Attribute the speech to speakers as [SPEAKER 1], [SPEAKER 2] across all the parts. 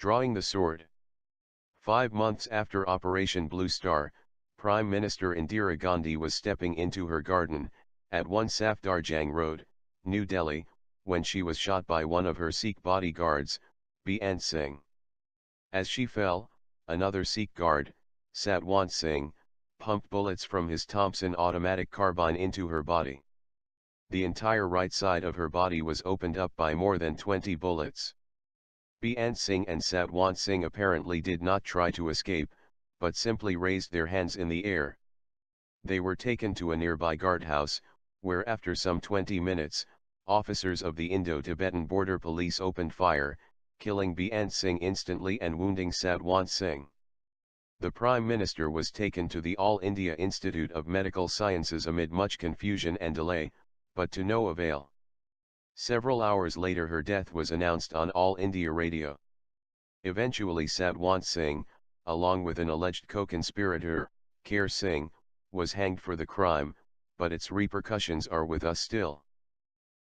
[SPEAKER 1] Drawing the sword. 5 months after Operation Blue Star, Prime Minister Indira Gandhi was stepping into her garden, at 1 Safdarjung Road, New Delhi, when she was shot by one of her Sikh bodyguards, Beant Singh. As she fell, another Sikh guard, Satwant Singh, pumped bullets from his Thompson automatic carbine into her body. The entire right side of her body was opened up by more than 20 bullets. Beant Singh and Satwant Singh apparently did not try to escape, but simply raised their hands in the air. They were taken to a nearby guardhouse, where after some 20 minutes, officers of the Indo-Tibetan Border Police opened fire, killing Beant Singh instantly and wounding Satwant Singh. The Prime Minister was taken to the All India Institute of Medical Sciences amid much confusion and delay, but to no avail. Several hours later her death was announced on All India Radio. Eventually Satwant Singh, along with an alleged co-conspirator, Kher Singh, was hanged for the crime, but its repercussions are with us still.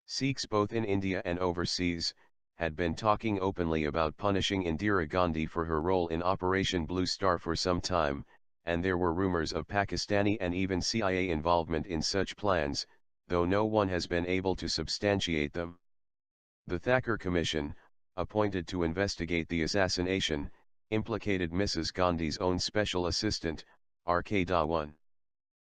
[SPEAKER 1] Sikhs both in India and overseas, had been talking openly about punishing Indira Gandhi for her role in Operation Blue Star for some time, and there were rumors of Pakistani and even CIA involvement in such plans, though no one has been able to substantiate them. The Thakur Commission, appointed to investigate the assassination, implicated Mrs. Gandhi's own special assistant, R.K. Dhawan.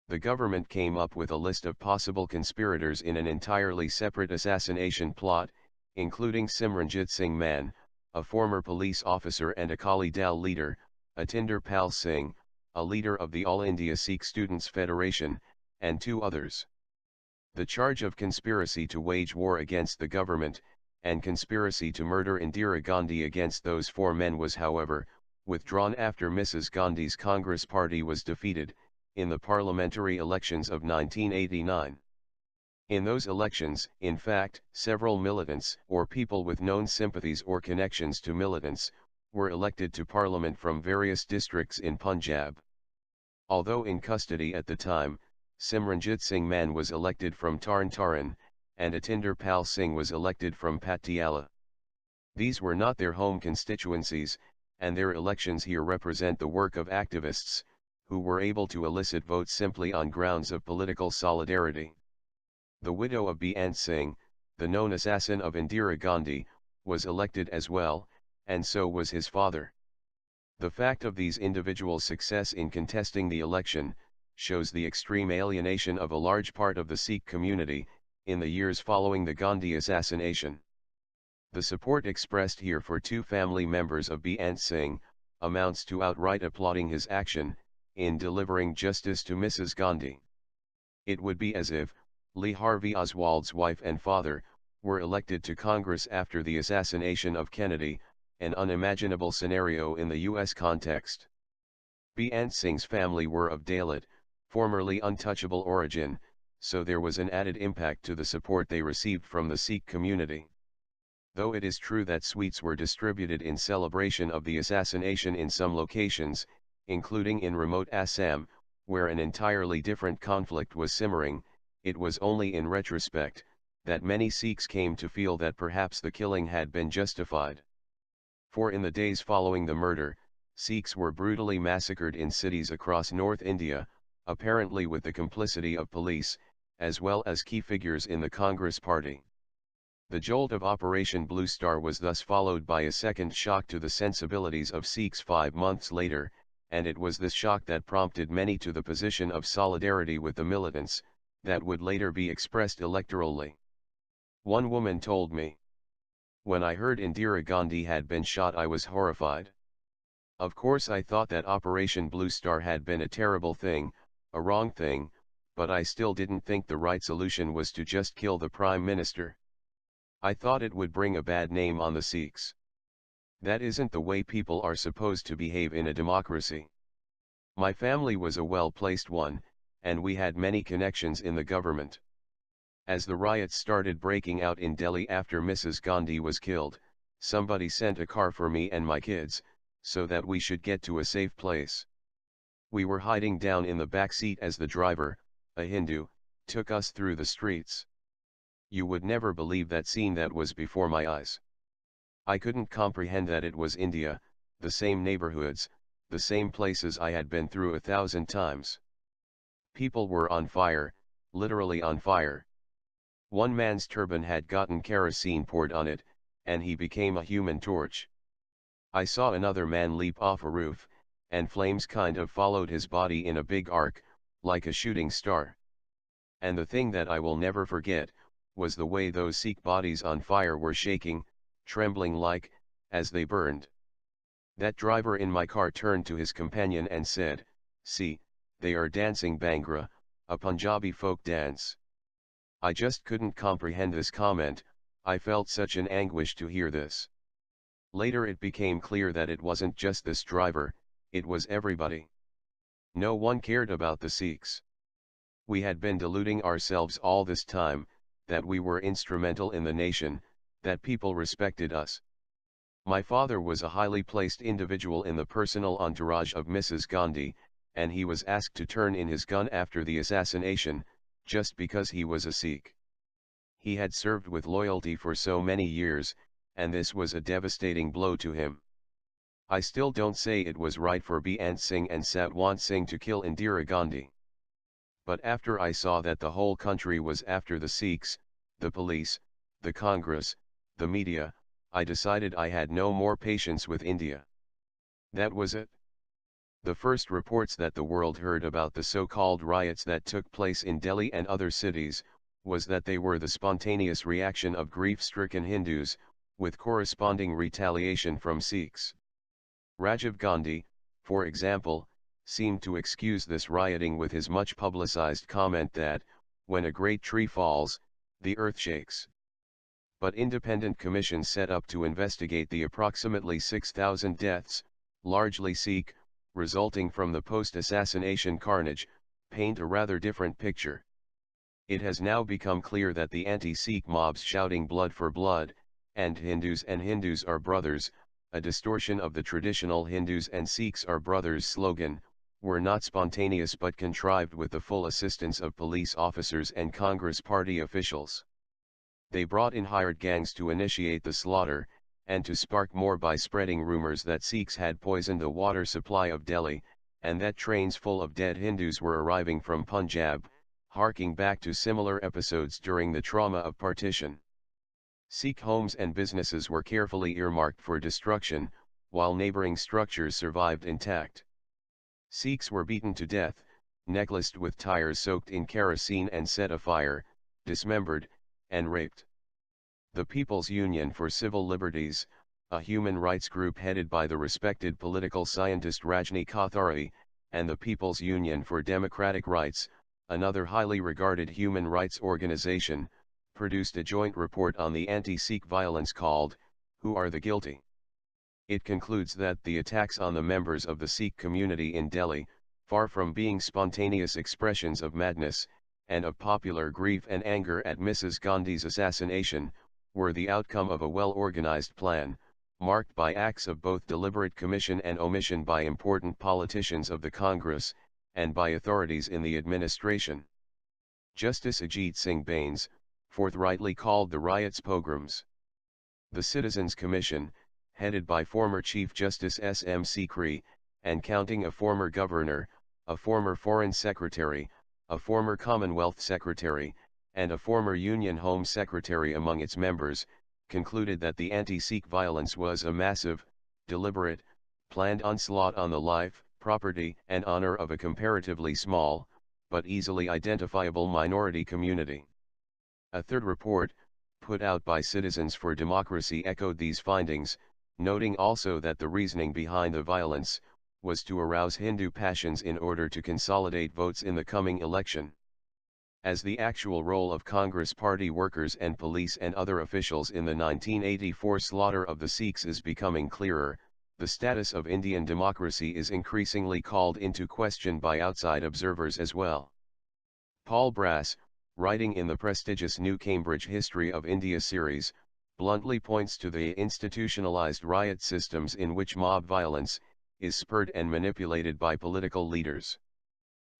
[SPEAKER 1] The government came up with a list of possible conspirators in an entirely separate assassination plot, including Simranjit Singh Mann, a former police officer and Akali Dal leader, Atinder Pal Singh, a leader of the All India Sikh Students' Federation, and 2 others. The charge of conspiracy to wage war against the government, and conspiracy to murder Indira Gandhi against those 4 men was however, withdrawn after Mrs. Gandhi's Congress party was defeated, in the parliamentary elections of 1989. In those elections, in fact, several militants, or people with known sympathies or connections to militants, were elected to parliament from various districts in Punjab. Although in custody at the time, Simranjit Singh Mann was elected from Tarn Taran, and Atinder Pal Singh was elected from Patiala. These were not their home constituencies, and their elections here represent the work of activists, who were able to elicit votes simply on grounds of political solidarity. The widow of Beant Singh, the known assassin of Indira Gandhi, was elected as well, and so was his father. The fact of these individuals' success in contesting the election, shows the extreme alienation of a large part of the Sikh community, in the years following the Gandhi assassination. The support expressed here for 2 family members of Beant Singh, amounts to outright applauding his action, in delivering justice to Mrs. Gandhi. It would be as if, Lee Harvey Oswald's wife and father, were elected to Congress after the assassination of Kennedy, an unimaginable scenario in the U.S. context. Beant Singh's family were of Dalit, formerly untouchable origin, so there was an added impact to the support they received from the Sikh community. Though it is true that sweets were distributed in celebration of the assassination in some locations, including in remote Assam, where an entirely different conflict was simmering, it was only in retrospect, that many Sikhs came to feel that perhaps the killing had been justified. For in the days following the murder, Sikhs were brutally massacred in cities across North India, apparently with the complicity of police, as well as key figures in the Congress party. The jolt of Operation Blue Star was thus followed by a second shock to the sensibilities of Sikhs 5 months later, and it was this shock that prompted many to the position of solidarity with the militants, that would later be expressed electorally. One woman told me, "When I heard Indira Gandhi had been shot I was horrified. Of course I thought that Operation Blue Star had been a terrible thing, a wrong thing, but I still didn't think the right solution was to just kill the Prime Minister. I thought it would bring a bad name on the Sikhs. That isn't the way people are supposed to behave in a democracy. My family was a well-placed one, and we had many connections in the government. As the riots started breaking out in Delhi after Mrs. Gandhi was killed, somebody sent a car for me and my kids, so that we should get to a safe place. We were hiding down in the back seat as the driver, a Hindu, took us through the streets. You would never believe that scene that was before my eyes. I couldn't comprehend that it was India, the same neighborhoods, the same places I had been through 1,000 times. People were on fire, literally on fire. One man's turban had gotten kerosene poured on it, and he became a human torch. I saw another man leap off a roof, and flames kind of followed his body in a big arc, like a shooting star. And the thing that I will never forget, was the way those Sikh bodies on fire were shaking, trembling like, as they burned. That driver in my car turned to his companion and said, "See, they are dancing Bhangra, a Punjabi folk dance." I just couldn't comprehend this comment. I felt such an anguish to hear this. Later it became clear that it wasn't just this driver, it was everybody. No one cared about the Sikhs. We had been deluding ourselves all this time, that we were instrumental in the nation, that people respected us. My father was a highly placed individual in the personal entourage of Mrs. Gandhi, and he was asked to turn in his gun after the assassination, just because he was a Sikh. He had served with loyalty for so many years, and this was a devastating blow to him. I still don't say it was right for Beant Singh and Satwant Singh to kill Indira Gandhi. But after I saw that the whole country was after the Sikhs, the police, the Congress, the media, I decided I had no more patience with India. That was it. The first reports that the world heard about the so-called riots that took place in Delhi and other cities, was that they were the spontaneous reaction of grief-stricken Hindus, with corresponding retaliation from Sikhs. Rajiv Gandhi, for example, seemed to excuse this rioting with his much publicized comment that, when a great tree falls, the earth shakes. But independent commissions set up to investigate the approximately 6,000 deaths, largely Sikh, resulting from the post-assassination carnage, paint a rather different picture. It has now become clear that the anti-Sikh mobs shouting blood for blood, and Hindus are brothers, a distortion of the traditional Hindus and Sikhs are brothers slogan, were not spontaneous but contrived with the full assistance of police officers and Congress party officials. They brought in hired gangs to initiate the slaughter, and to spark more by spreading rumors that Sikhs had poisoned the water supply of Delhi, and that trains full of dead Hindus were arriving from Punjab, harking back to similar episodes during the trauma of partition. Sikh homes and businesses were carefully earmarked for destruction, while neighboring structures survived intact. Sikhs were beaten to death, necklaced with tires soaked in kerosene and set afire, dismembered, and raped. The People's Union for Civil Liberties, a human rights group headed by the respected political scientist Rajni Kothari, and the People's Union for Democratic Rights, another highly regarded human rights organization, produced a joint report on the anti-Sikh violence called, "Who Are the Guilty?" It concludes that the attacks on the members of the Sikh community in Delhi, far from being spontaneous expressions of madness, and of popular grief and anger at Mrs. Gandhi's assassination, were the outcome of a well-organized plan, marked by acts of both deliberate commission and omission by important politicians of the Congress, and by authorities in the administration. Justice Ajit Singh Bains, forthrightly called the riots pogroms. The Citizens Commission, headed by former Chief Justice S.M. Sikri, and counting a former governor, a former foreign secretary, a former Commonwealth Secretary, and a former Union Home Secretary among its members, concluded that the anti-Sikh violence was a massive, deliberate, planned onslaught on the life, property, and honor of a comparatively small, but easily identifiable minority community. A third report, put out by Citizens for Democracy, echoed these findings, noting also that the reasoning behind the violence was to arouse Hindu passions in order to consolidate votes in the coming election. As the actual role of Congress party workers and police and other officials in the 1984 slaughter of the Sikhs is becoming clearer, the status of Indian democracy is increasingly called into question by outside observers as well. Paul Brass, writing in the prestigious New Cambridge History of India series, bluntly points to the institutionalized riot systems in which mob violence is spurred and manipulated by political leaders.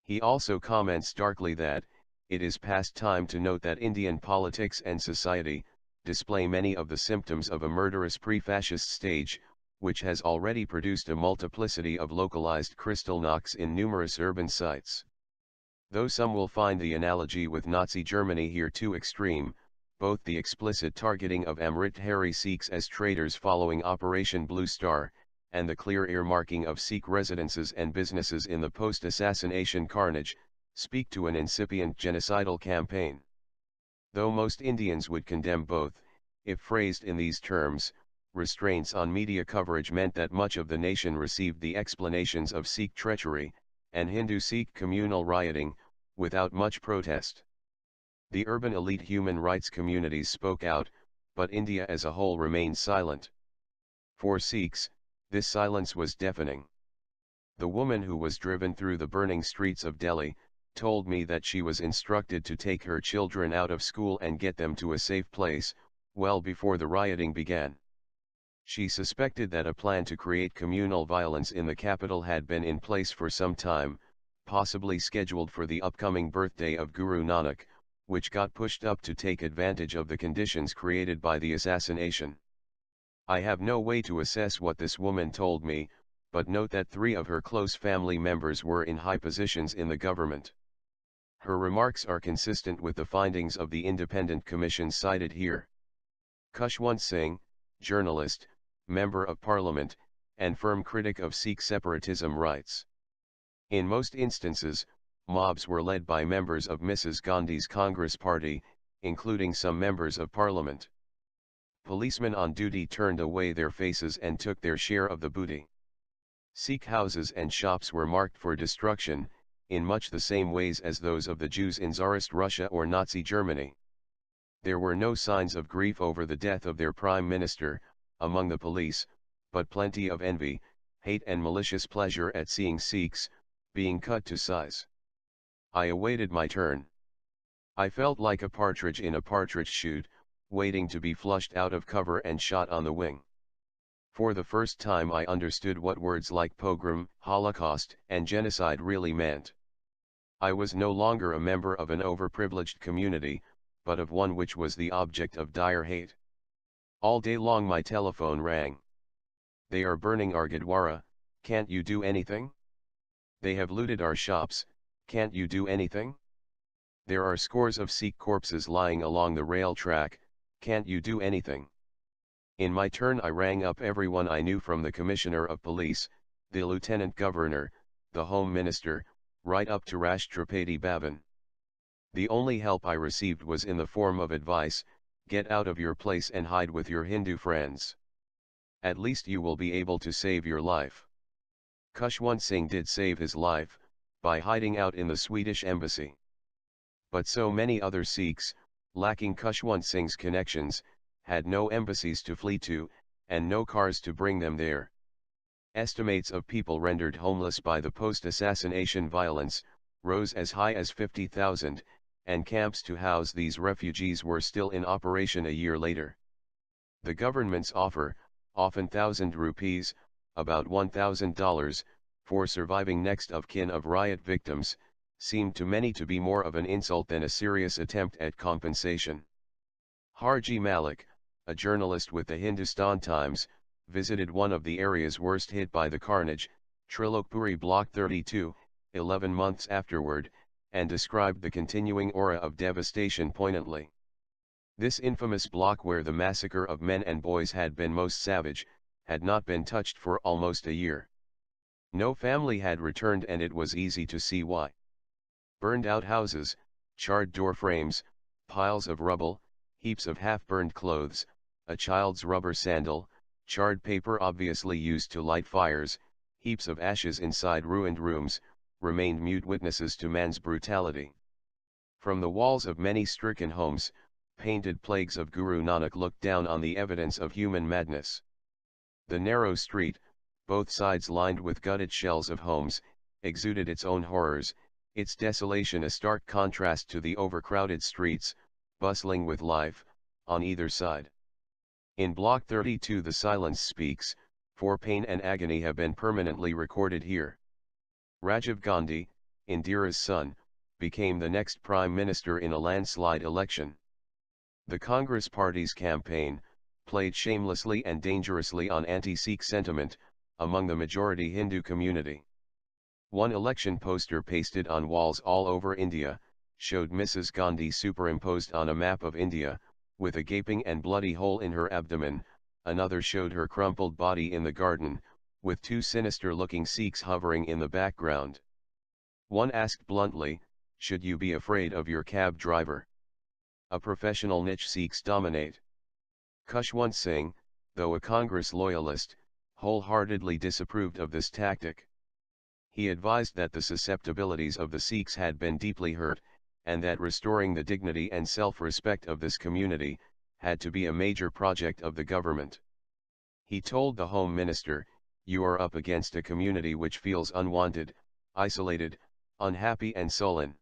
[SPEAKER 1] He also comments darkly that, it is past time to note that Indian politics and society, display many of the symptoms of a murderous pre-fascist stage, which has already produced a multiplicity of localized Kristallnachts in numerous urban sites. Though some will find the analogy with Nazi Germany here too extreme, both the explicit targeting of Amrit-Hari Sikhs as traitors following Operation Blue Star, and the clear earmarking of Sikh residences and businesses in the post-assassination carnage, speak to an incipient genocidal campaign. Though most Indians would condemn both, if phrased in these terms, restraints on media coverage meant that much of the nation received the explanations of Sikh treachery, and Hindu-Sikh communal rioting, without much protest. The urban elite human rights communities spoke out, but India as a whole remained silent. For Sikhs, this silence was deafening. The woman who was driven through the burning streets of Delhi, told me that she was instructed to take her children out of school and get them to a safe place, well before the rioting began. She suspected that a plan to create communal violence in the capital had been in place for some time, possibly scheduled for the upcoming birthday of Guru Nanak, which got pushed up to take advantage of the conditions created by the assassination. I have no way to assess what this woman told me, but note that 3 of her close family members were in high positions in the government. Her remarks are consistent with the findings of the independent commission cited here. Khushwant Singh, journalist, member of parliament, and firm critic of Sikh separatism writes. In most instances, mobs were led by members of Mrs. Gandhi's Congress party, including some members of parliament. Policemen on duty turned away their faces and took their share of the booty. Sikh houses and shops were marked for destruction, in much the same ways as those of the Jews in Tsarist Russia or Nazi Germany. There were no signs of grief over the death of their prime minister, among the police, but plenty of envy, hate and malicious pleasure at seeing Sikhs, being cut to size. I awaited my turn. I felt like a partridge in a partridge chute, waiting to be flushed out of cover and shot on the wing. For the first time I understood what words like pogrom, Holocaust, and genocide really meant. I was no longer a member of an overprivileged community, but of one which was the object of dire hate. All day long my telephone rang. They are burning our Gurdwara, can't you do anything? They have looted our shops, can't you do anything? There are scores of Sikh corpses lying along the rail track, can't you do anything? In my turn I rang up everyone I knew from the Commissioner of Police, the Lieutenant Governor, the Home Minister, right up to Rashtrapati Bhavan. The only help I received was in the form of advice, get out of your place and hide with your Hindu friends. At least you will be able to save your life. Khushwant Singh did save his life, by hiding out in the Swedish embassy. But so many other Sikhs, lacking Khushwant Singh's connections, had no embassies to flee to, and no cars to bring them there. Estimates of people rendered homeless by the post-assassination violence, rose as high as 50,000, and camps to house these refugees were still in operation a year later. The government's offer, often 1,000 rupees, about $1,000, for surviving next of kin of riot victims, seemed to many to be more of an insult than a serious attempt at compensation. Harji Malik, a journalist with the Hindustan Times, visited one of the areas worst hit by the carnage, Trilokpuri Block 32, 11 months afterward, and described the continuing aura of devastation poignantly. This infamous block where the massacre of men and boys had been most savage, had not been touched for almost a year. No family had returned and it was easy to see why. Burned out houses, charred door frames, piles of rubble, heaps of half-burned clothes, a child's rubber sandal, charred paper obviously used to light fires, heaps of ashes inside ruined rooms, remained mute witnesses to man's brutality. From the walls of many stricken homes, painted plagues of Guru Nanak looked down on the evidence of human madness. The narrow street, both sides lined with gutted shells of homes, exuded its own horrors, its desolation a stark contrast to the overcrowded streets, bustling with life, on either side. In Block 32 the silence speaks, for pain and agony have been permanently recorded here. Rajiv Gandhi, Indira's son, became the next prime minister in a landslide election. The Congress Party's campaign played shamelessly and dangerously on anti-Sikh sentiment among the majority Hindu community. One election poster pasted on walls all over India showed Mrs. Gandhi superimposed on a map of India, with a gaping and bloody hole in her abdomen. Another showed her crumpled body in the garden, with two sinister-looking Sikhs hovering in the background. One asked bluntly, "Should you be afraid of your cab driver? A professional niche Sikhs dominate." Khushwant Singh, though a Congress loyalist, wholeheartedly disapproved of this tactic. He advised that the susceptibilities of the Sikhs had been deeply hurt, and that restoring the dignity and self-respect of this community had to be a major project of the government. He told the Home Minister, "You are up against a community which feels unwanted, isolated, unhappy and sullen.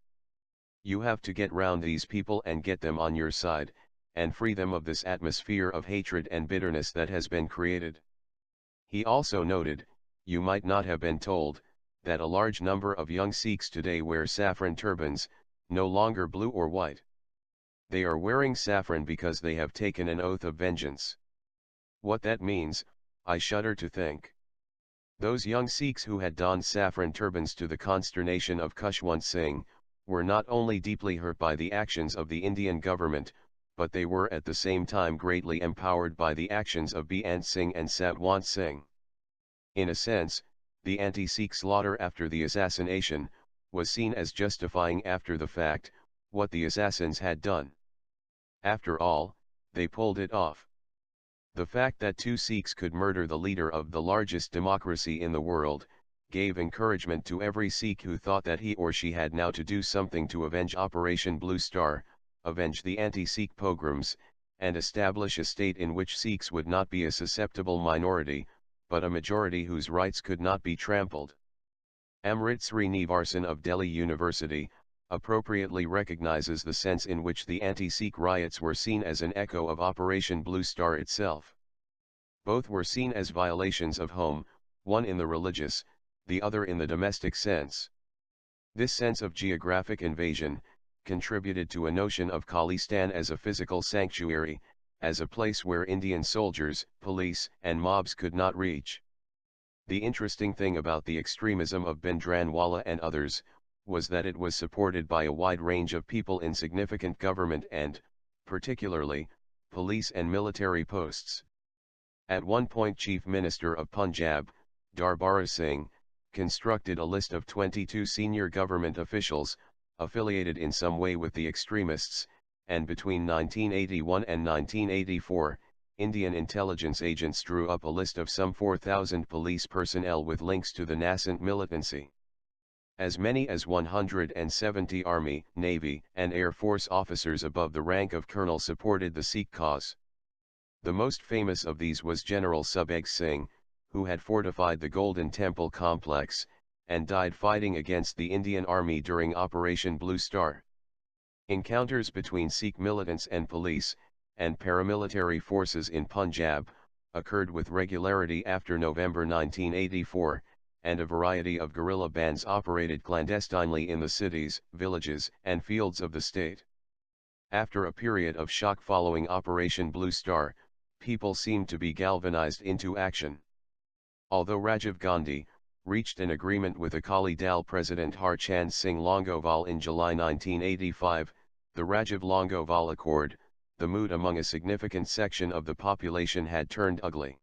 [SPEAKER 1] You have to get round these people and get them on your side, and free them of this atmosphere of hatred and bitterness that has been created." He also noted, "You might not have been told, that a large number of young Sikhs today wear saffron turbans, no longer blue or white. They are wearing saffron because they have taken an oath of vengeance. What that means, I shudder to think." Those young Sikhs who had donned saffron turbans to the consternation of Khushwant Singh, were not only deeply hurt by the actions of the Indian government, but they were at the same time greatly empowered by the actions of Beant Singh and Satwant Singh. In a sense, the anti-Sikh slaughter after the assassination was seen as justifying after the fact what the assassins had done. After all, they pulled it off. The fact that two Sikhs could murder the leader of the largest democracy in the world, gave encouragement to every Sikh who thought that he or she had now to do something to avenge Operation Blue Star, avenge the anti-Sikh pogroms, and establish a state in which Sikhs would not be a susceptible minority, but a majority whose rights could not be trampled. Amrit Srinivasan of Delhi University appropriately recognizes the sense in which the anti-Sikh riots were seen as an echo of Operation Blue Star itself. Both were seen as violations of home, one in the religious, the other in the domestic sense. This sense of geographic invasion contributed to a notion of Khalistan as a physical sanctuary, as a place where Indian soldiers, police, and mobs could not reach. The interesting thing about the extremism of Bhindranwala and others, was that it was supported by a wide range of people in significant government and, particularly, police and military posts. At one point Chief Minister of Punjab, Darbara Singh, constructed a list of 22 senior government officials, affiliated in some way with the extremists, and between 1981 and 1984, Indian intelligence agents drew up a list of some 4,000 police personnel with links to the nascent militancy. As many as 170 Army, Navy, and Air Force officers above the rank of colonel supported the Sikh cause. The most famous of these was General Subhag Singh, who had fortified the Golden Temple complex, and died fighting against the Indian Army during Operation Blue Star. Encounters between Sikh militants and police, and paramilitary forces in Punjab, occurred with regularity after November 1984, and a variety of guerrilla bands operated clandestinely in the cities, villages, and fields of the state. After a period of shock following Operation Blue Star, people seemed to be galvanized into action. Although Rajiv Gandhi reached an agreement with Akali Dal President Harchand Singh Longoval in July 1985, the Rajiv Longoval Accord, the mood among a significant section of the population had turned ugly.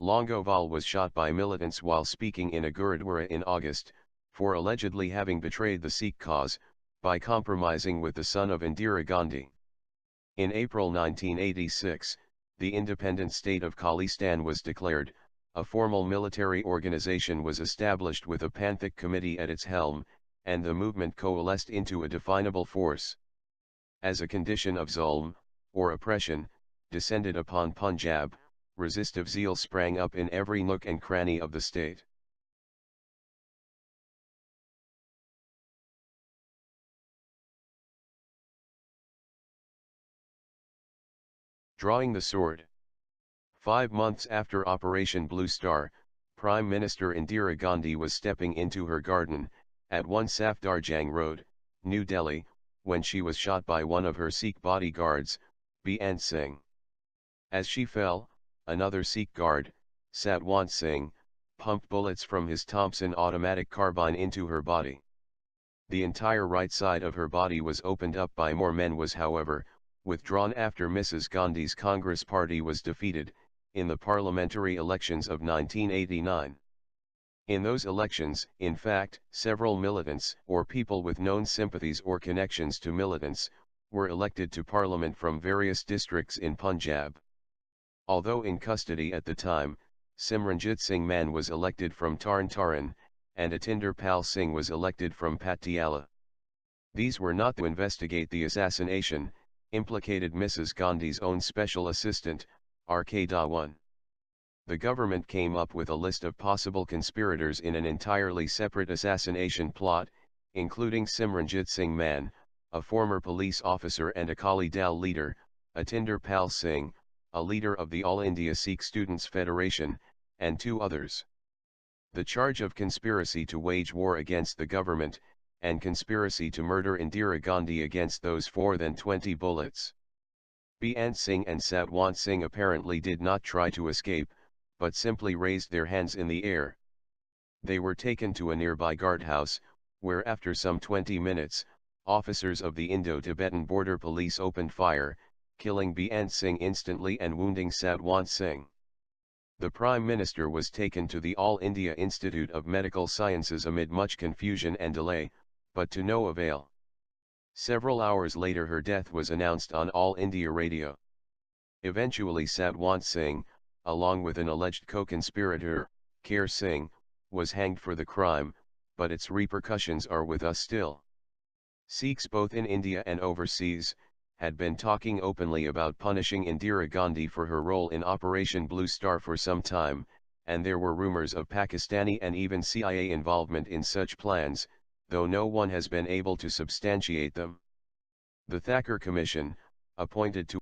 [SPEAKER 1] Longoval was shot by militants while speaking in a Gurudwara in August, for allegedly having betrayed the Sikh cause, by compromising with the son of Indira Gandhi. In April 1986, the independent state of Khalistan was declared, a formal military organization was established with a Panthik committee at its helm, and the movement coalesced into a definable force. As a condition of zulm, or oppression, descended upon Punjab, resistive zeal sprang up in every nook and cranny of the state. Drawing the sword. 5 months after Operation Blue Star, Prime Minister Indira Gandhi was stepping into her garden, at 1 Safdarjung Road, New Delhi, when she was shot by one of her Sikh bodyguards, Beant Singh. As she fell, another Sikh guard, Satwant Singh, pumped bullets from his Thompson automatic carbine into her body. The entire right side of her body was opened up by more men was however, withdrawn after Mrs. Gandhi's Congress party was defeated, in the parliamentary elections of 1989. In those elections, in fact, several militants, or people with known sympathies or connections to militants, were elected to parliament from various districts in Punjab. Although in custody at the time, Simranjit Singh Mann was elected from Tarn Taran, and Atinder Pal Singh was elected from Patiala. These were not to investigate the assassination, implicated Mrs. Gandhi's own special assistant, R.K. Dhawan. The government came up with a list of possible conspirators in an entirely separate assassination plot, including Simranjit Singh Mann, a former police officer and Akali Dal leader, Atinder Pal Singh, a leader of the All India Sikh Students' Federation, and 2 others. The charge of conspiracy to wage war against the government, and conspiracy to murder Indira Gandhi against those 4 than 20 bullets. Beant Singh and Satwant Singh apparently did not try to escape, but simply raised their hands in the air. They were taken to a nearby guardhouse, where after some 20 minutes, officers of the Indo-Tibetan Border Police opened fire, killing Beant Singh instantly and wounding Satwant Singh. The Prime Minister was taken to the All India Institute of Medical Sciences amid much confusion and delay, but to no avail. Several hours later her death was announced on All India Radio. Eventually Satwant Singh, along with an alleged co-conspirator, Kher Singh, was hanged for the crime, but its repercussions are with us still. Sikhs both in India and overseas, had been talking openly about punishing Indira Gandhi for her role in Operation Blue Star for some time, and there were rumors of Pakistani and even CIA involvement in such plans, though no one has been able to substantiate them. The Thakur Commission, appointed to